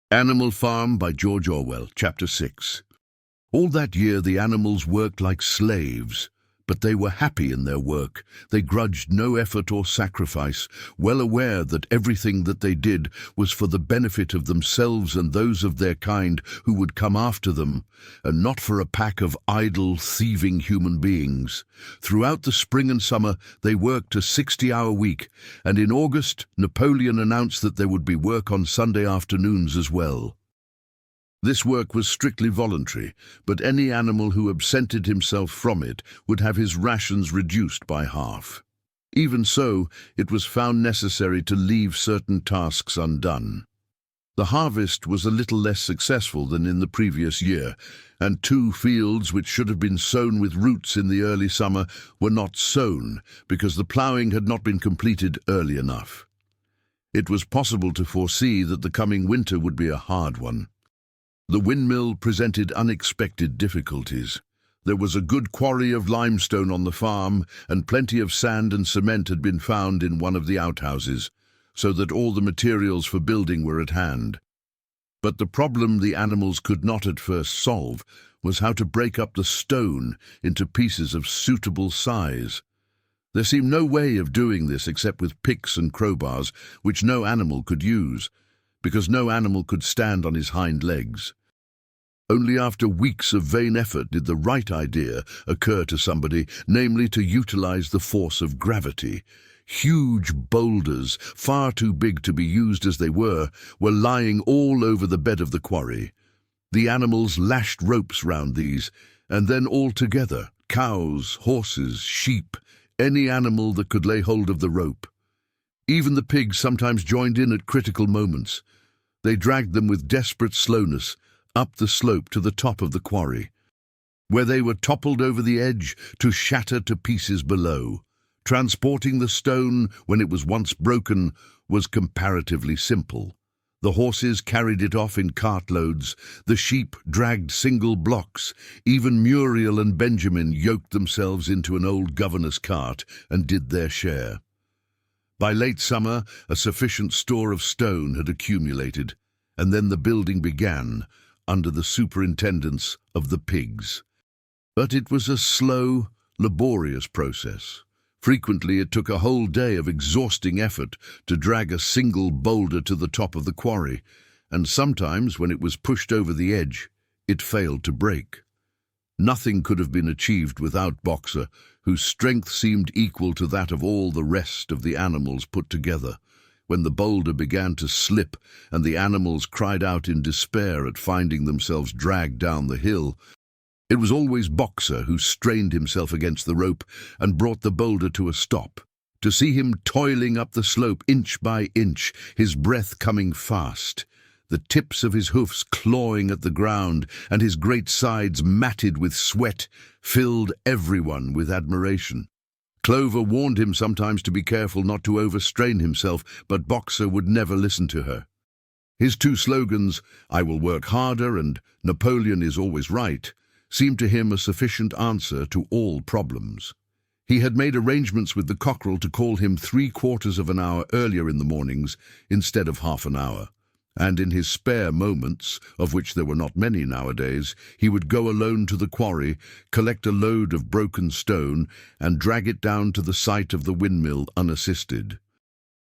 Animal Farm by George Orwell, Chapter 6. All that year the animals worked like slaves, but they were happy in their work. They grudged no effort or sacrifice, well aware that everything that they did was for the benefit of themselves and those of their kind who would come after them, and not for a pack of idle, thieving human beings. Throughout the spring and summer they worked a 60-hour week, and in August Napoleon announced that there would be work on Sunday afternoons as well. This work was strictly voluntary, but any animal who absented himself from it would have his rations reduced by half. Even so, it was found necessary to leave certain tasks undone. The harvest was a little less successful than in the previous year, and 2 fields which should have been sown with roots in the early summer were not sown because the ploughing had not been completed early enough. It was possible to foresee that the coming winter would be a hard one. The windmill presented unexpected difficulties. There was a good quarry of limestone on the farm, and plenty of sand and cement had been found in one of the outhouses, so that all the materials for building were at hand. But the problem the animals could not at first solve was how to break up the stone into pieces of suitable size. There seemed no way of doing this except with picks and crowbars, which no animal could use, because no animal could stand on his hind legs. Only after weeks of vain effort did the right idea occur to somebody, namely to utilize the force of gravity. Huge boulders, far too big to be used as they were lying all over the bed of the quarry. The animals lashed ropes round these, and then all together, cows, horses, sheep, any animal that could lay hold of the rope. Even the pigs sometimes joined in at critical moments. They dragged them with desperate slowness up the slope to the top of the quarry, where they were toppled over the edge to shatter to pieces below. Transporting the stone when it was once broken was comparatively simple. The horses carried it off in cartloads, the sheep dragged single blocks, even Muriel and Benjamin yoked themselves into an old governess cart and did their share. By late summer, a sufficient store of stone had accumulated, and then the building began, under the superintendence of the pigs. But it was a slow, laborious process. Frequently it took a whole day of exhausting effort to drag a single boulder to the top of the quarry, and sometimes, when it was pushed over the edge, it failed to break. Nothing could have been achieved without Boxer, whose strength seemed equal to that of all the rest of the animals put together. When the boulder began to slip and the animals cried out in despair at finding themselves dragged down the hill, it was always Boxer who strained himself against the rope and brought the boulder to a stop. To see him toiling up the slope inch by inch, his breath coming fast, the tips of his hoofs clawing at the ground, and his great sides matted with sweat, filled everyone with admiration. Clover warned him sometimes to be careful not to overstrain himself, but Boxer would never listen to her. His 2 slogans, "I will work harder" and "Napoleon is always right," seemed to him a sufficient answer to all problems. He had made arrangements with the cockerel to call him 3/4 of an hour earlier in the mornings instead of half an hour, and in his spare moments, of which there were not many nowadays, he would go alone to the quarry, collect a load of broken stone, and drag it down to the site of the windmill unassisted.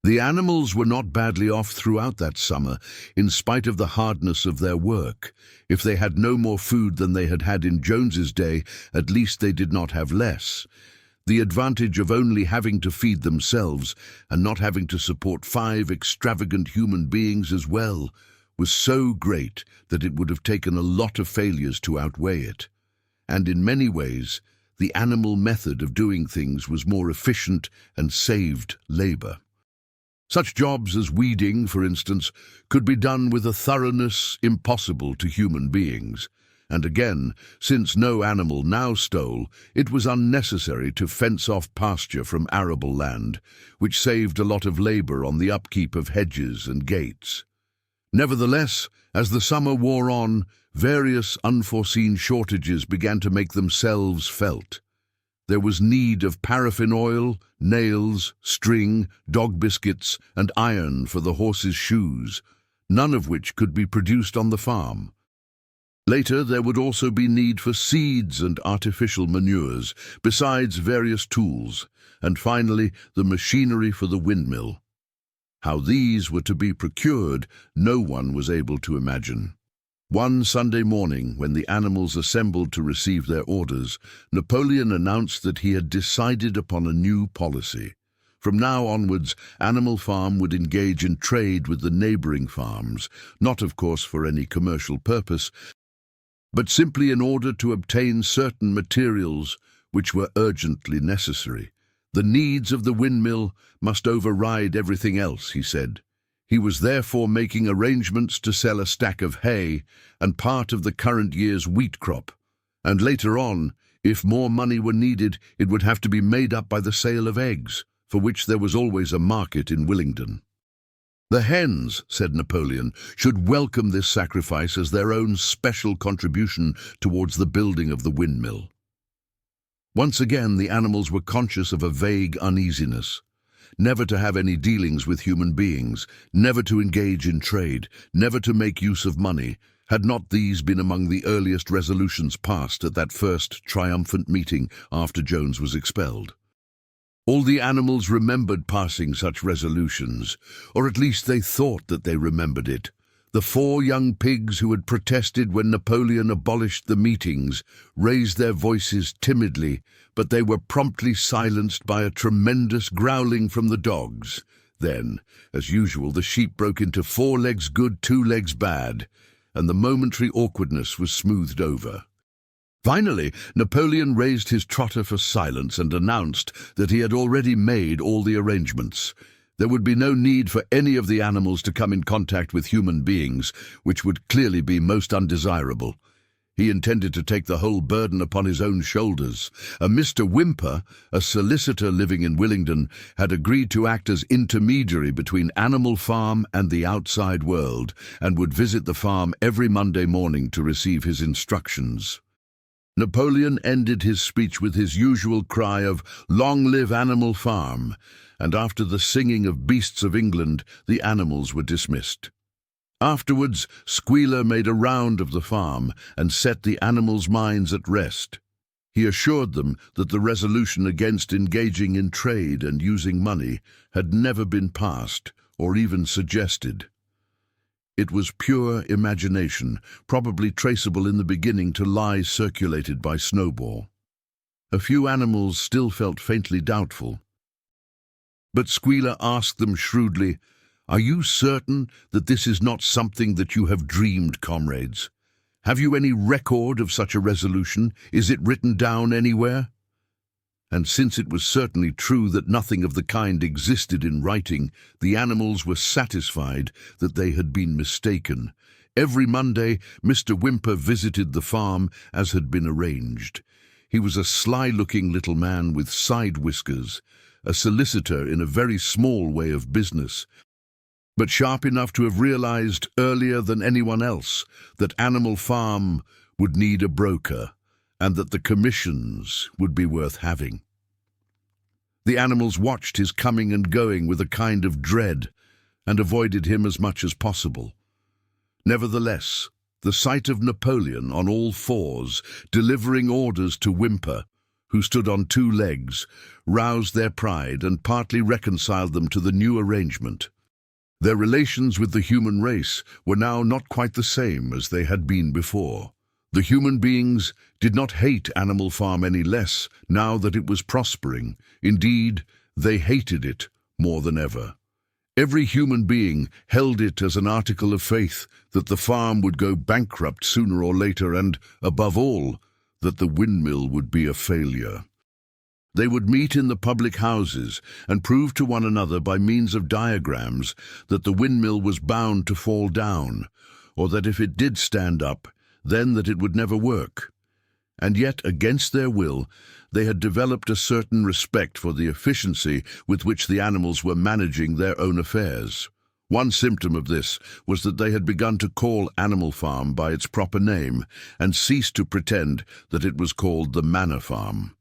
The animals were not badly off throughout that summer, in spite of the hardness of their work. If they had no more food than they had had in Jones's day, at least they did not have less. The advantage of only having to feed themselves and not having to support 5 extravagant human beings as well was so great that it would have taken a lot of failures to outweigh it. And in many ways, the animal method of doing things was more efficient and saved labor. Such jobs as weeding, for instance, could be done with a thoroughness impossible to human beings. And again, since no animal now stole, it was unnecessary to fence off pasture from arable land, which saved a lot of labor on the upkeep of hedges and gates. Nevertheless, as the summer wore on, various unforeseen shortages began to make themselves felt. There was need of paraffin oil, nails, string, dog biscuits, and iron for the horses' shoes. none of which could be produced on the farm. Later, there would also be need for seeds and artificial manures, besides various tools, and finally the machinery for the windmill. How these were to be procured, no one was able to imagine. One Sunday morning, when the animals assembled to receive their orders, Napoleon announced that he had decided upon a new policy. From now onwards, Animal Farm would engage in trade with the neighboring farms, not of course for any commercial purpose, but simply in order to obtain certain materials which were urgently necessary. The needs of the windmill must override everything else, he said. He was therefore making arrangements to sell a stack of hay and part of the current year's wheat crop, and later on, if more money were needed, it would have to be made up by the sale of eggs, for which there was always a market in Willingdon. The hens, said Napoleon, should welcome this sacrifice as their own special contribution towards the building of the windmill. Once again, the animals were conscious of a vague uneasiness. Never to have any dealings with human beings, never to engage in trade, never to make use of money. Had not these been among the earliest resolutions passed at that first triumphant meeting after Jones was expelled? All the animals remembered passing such resolutions, or at least they thought that they remembered it. The 4 young pigs who had protested when Napoleon abolished the meetings raised their voices timidly, but they were promptly silenced by a tremendous growling from the dogs. Then, as usual, the sheep broke into 4 legs good, 2 legs bad, and the momentary awkwardness was smoothed over. Finally, Napoleon raised his trotter for silence and announced that he had already made all the arrangements. There would be no need for any of the animals to come in contact with human beings, which would clearly be most undesirable. He intended to take the whole burden upon his own shoulders. A Mr. Whymper, a solicitor living in Willingdon, had agreed to act as intermediary between Animal Farm and the outside world, and would visit the farm every Monday morning to receive his instructions. Napoleon ended his speech with his usual cry of "Long live Animal Farm," and after the singing of Beasts of England, the animals were dismissed. Afterwards, Squealer made a round of the farm and set the animals' minds at rest. He assured them that the resolution against engaging in trade and using money had never been passed or even suggested. It was pure imagination, probably traceable in the beginning to lies circulated by Snowball. A few animals still felt faintly doubtful. But Squealer asked them shrewdly, "Are you certain that this is not something that you have dreamed, comrades? Have you any record of such a resolution? Is it written down anywhere?" And since it was certainly true that nothing of the kind existed in writing, the animals were satisfied that they had been mistaken. Every Monday, Mr. Whymper visited the farm as had been arranged. He was a sly-looking little man with side whiskers, a solicitor in a very small way of business, but sharp enough to have realized earlier than anyone else that Animal Farm would need a broker, and that the commissions would be worth having. The animals watched his coming and going with a kind of dread, and avoided him as much as possible. Nevertheless, the sight of Napoleon on all fours, delivering orders to Whymper, who stood on 2 legs, roused their pride and partly reconciled them to the new arrangement. Their relations with the human race were now not quite the same as they had been before. The human beings did not hate Animal Farm any less now that it was prospering. Indeed, they hated it more than ever. Every human being held it as an article of faith that the farm would go bankrupt sooner or later and, above all, that the windmill would be a failure. They would meet in the public houses and prove to one another by means of diagrams that the windmill was bound to fall down, or that if it did stand up, then that it would never work. And yet, against their will, they had developed a certain respect for the efficiency with which the animals were managing their own affairs. One symptom of this was that they had begun to call Animal Farm by its proper name and ceased to pretend that it was called the Manor Farm.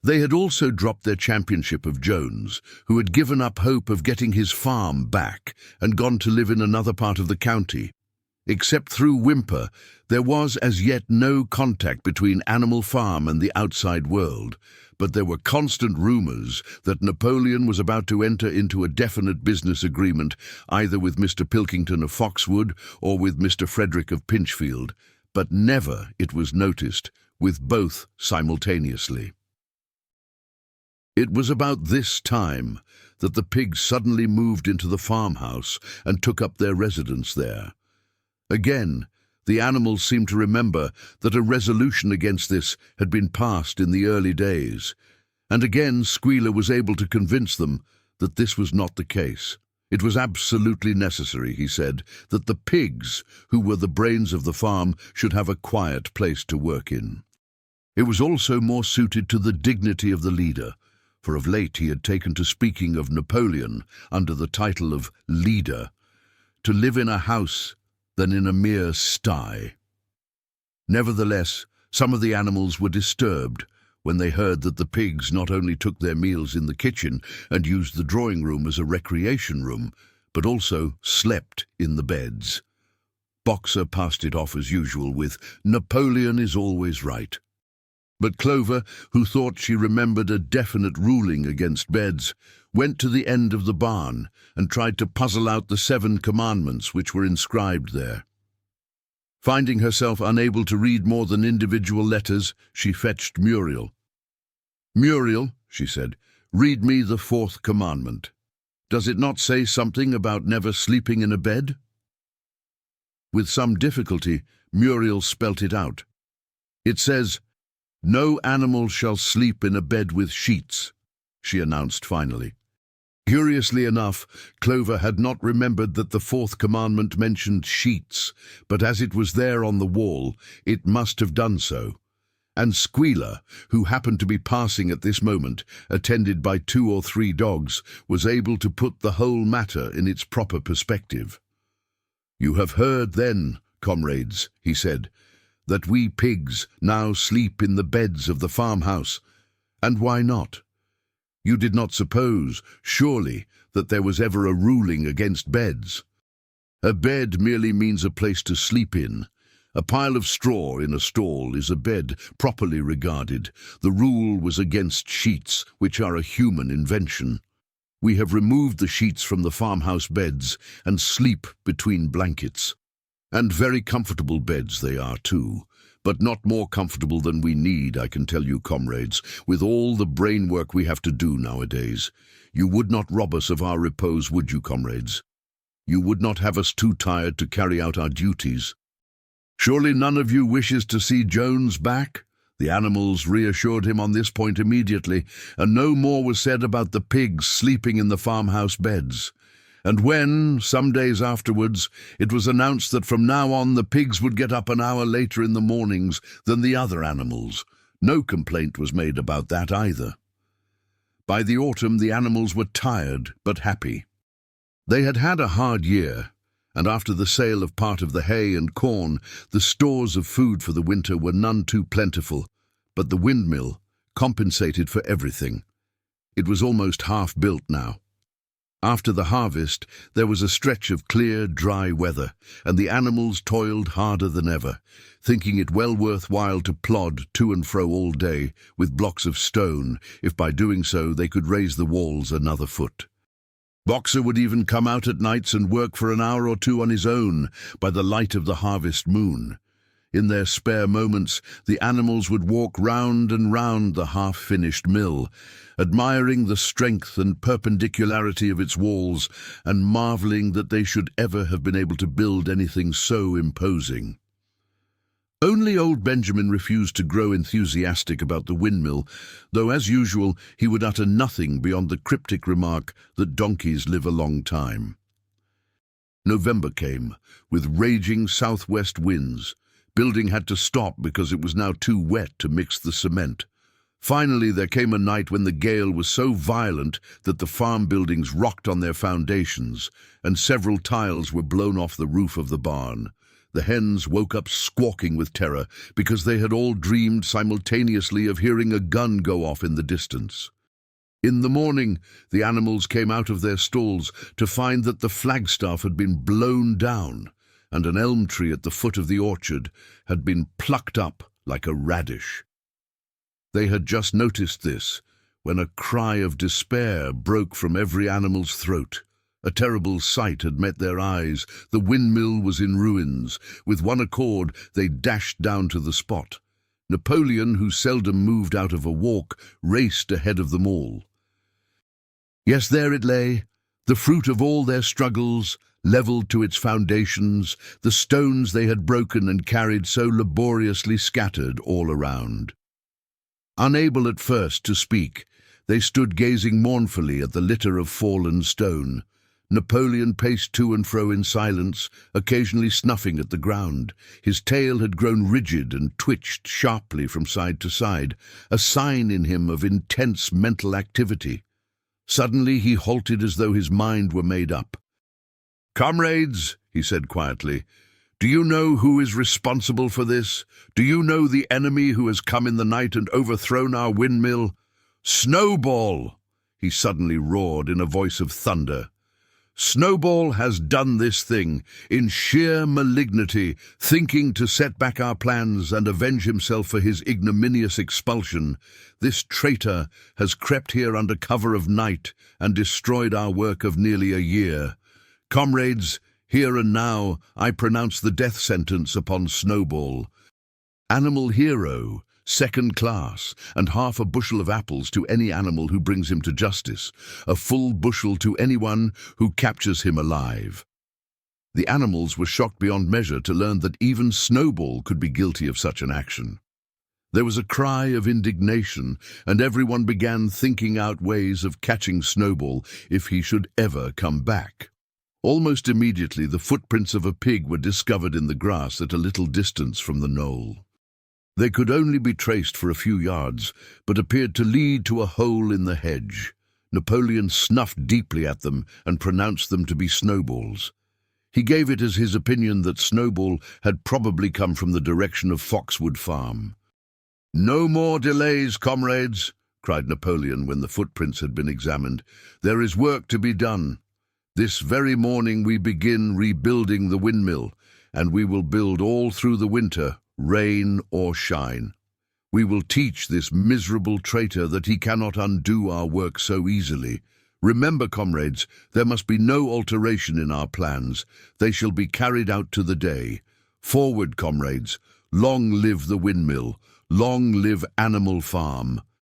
They had also dropped their championship of Jones, who had given up hope of getting his farm back and gone to live in another part of the county. Except through Whymper, there was as yet no contact between Animal Farm and the outside world, but there were constant rumours that Napoleon was about to enter into a definite business agreement either with Mr. Pilkington of Foxwood or with Mr. Frederick of Pinchfield, but never, it was noticed, with both simultaneously. It was about this time that the pigs suddenly moved into the farmhouse and took up their residence there. Again, the animals seemed to remember that a resolution against this had been passed in the early days, and again Squealer was able to convince them that this was not the case. It was absolutely necessary, he said, that the pigs, who were the brains of the farm, should have a quiet place to work in. It was also more suited to the dignity of the leader, for of late he had taken to speaking of Napoleon under the title of leader, to live in a house than in a mere sty. Nevertheless, some of the animals were disturbed when they heard that the pigs not only took their meals in the kitchen and used the drawing room as a recreation room, but also slept in the beds. Boxer passed it off as usual with, "Napoleon is always right." But Clover, who thought she remembered a definite ruling against beds, went to the end of the barn and tried to puzzle out the 7 commandments which were inscribed there. Finding herself unable to read more than individual letters, she fetched Muriel. "Muriel," she said, "read me the 4th commandment. Does it not say something about never sleeping in a bed?" With some difficulty, Muriel spelt it out. "It says, 'No animal shall sleep in a bed with sheets,'" she announced finally. Curiously enough, Clover had not remembered that the 4th commandment mentioned sheets, but as it was there on the wall, it must have done so. And Squealer, who happened to be passing at this moment, attended by 2 or 3 dogs, was able to put the whole matter in its proper perspective. "You have heard then, comrades," he said, "that we pigs now sleep in the beds of the farmhouse. And why not? You did not suppose, surely, that there was ever a ruling against beds. A bed merely means a place to sleep in. A pile of straw in a stall is a bed, properly regarded. The rule was against sheets, which are a human invention. We have removed the sheets from the farmhouse beds and sleep between blankets. And very comfortable beds they are too, but not more comfortable than we need, I can tell you, comrades, with all the brain work we have to do nowadays. You would not rob us of our repose, would you, comrades? You would not have us too tired to carry out our duties. Surely none of you wishes to see Jones back?" The animals reassured him on this point immediately, and no more was said about the pigs sleeping in the farmhouse beds. And when, some days afterwards, it was announced that from now on the pigs would get up an hour later in the mornings than the other animals, no complaint was made about that either. By the autumn the animals were tired but happy. They had had a hard year, and after the sale of part of the hay and corn, the stores of food for the winter were none too plentiful, but the windmill compensated for everything. It was almost half built now. After the harvest, there was a stretch of clear, dry weather, and the animals toiled harder than ever, thinking it well worth while to plod to and fro all day with blocks of stone, if by doing so they could raise the walls another foot. Boxer would even come out at nights and work for an hour or 2 on his own by the light of the harvest moon. In their spare moments, the animals would walk round and round the half-finished mill, admiring the strength and perpendicularity of its walls, and marvelling that they should ever have been able to build anything so imposing. Only old Benjamin refused to grow enthusiastic about the windmill, though as usual he would utter nothing beyond the cryptic remark that donkeys live a long time. November came, with raging southwest winds. Building had to stop because it was now too wet to mix the cement. Finally, there came a night when the gale was so violent that the farm buildings rocked on their foundations, and several tiles were blown off the roof of the barn. The hens woke up squawking with terror because they had all dreamed simultaneously of hearing a gun go off in the distance. In the morning, the animals came out of their stalls to find that the flagstaff had been blown down and an elm tree at the foot of the orchard had been plucked up like a radish. They had just noticed this when a cry of despair broke from every animal's throat. A terrible sight had met their eyes. The windmill was in ruins. With one accord, they dashed down to the spot. Napoleon, who seldom moved out of a walk, raced ahead of them all. Yes, there it lay, the fruit of all their struggles, levelled to its foundations, the stones they had broken and carried so laboriously scattered all around. Unable at first to speak, they stood gazing mournfully at the litter of fallen stone. Napoleon paced to and fro in silence, occasionally snuffing at the ground. His tail had grown rigid and twitched sharply from side to side, a sign in him of intense mental activity. Suddenly he halted as though his mind were made up. "Comrades," he said quietly, "do you know who is responsible for this? Do you know the enemy who has come in the night and overthrown our windmill? Snowball!" he suddenly roared in a voice of thunder. "Snowball has done this thing in sheer malignity, thinking to set back our plans and avenge himself for his ignominious expulsion. This traitor has crept here under cover of night and destroyed our work of nearly a year. Comrades, here and now I pronounce the death sentence upon Snowball. Animal hero, second class, and half a bushel of apples to any animal who brings him to justice, a full bushel to anyone who captures him alive." The animals were shocked beyond measure to learn that even Snowball could be guilty of such an action. There was a cry of indignation, and everyone began thinking out ways of catching Snowball if he should ever come back. Almost immediately, the footprints of a pig were discovered in the grass at a little distance from the knoll. They could only be traced for a few yards, but appeared to lead to a hole in the hedge. Napoleon snuffed deeply at them and pronounced them to be Snowball's. He gave it as his opinion that Snowball had probably come from the direction of Foxwood Farm. "No more delays, comrades," cried Napoleon when the footprints had been examined. "There is work to be done. This very morning we begin rebuilding the windmill, and we will build all through the winter, rain or shine. We will teach this miserable traitor that he cannot undo our work so easily. Remember, comrades, there must be no alteration in our plans. They shall be carried out to the day. Forward, comrades. Long live the windmill. Long live Animal Farm."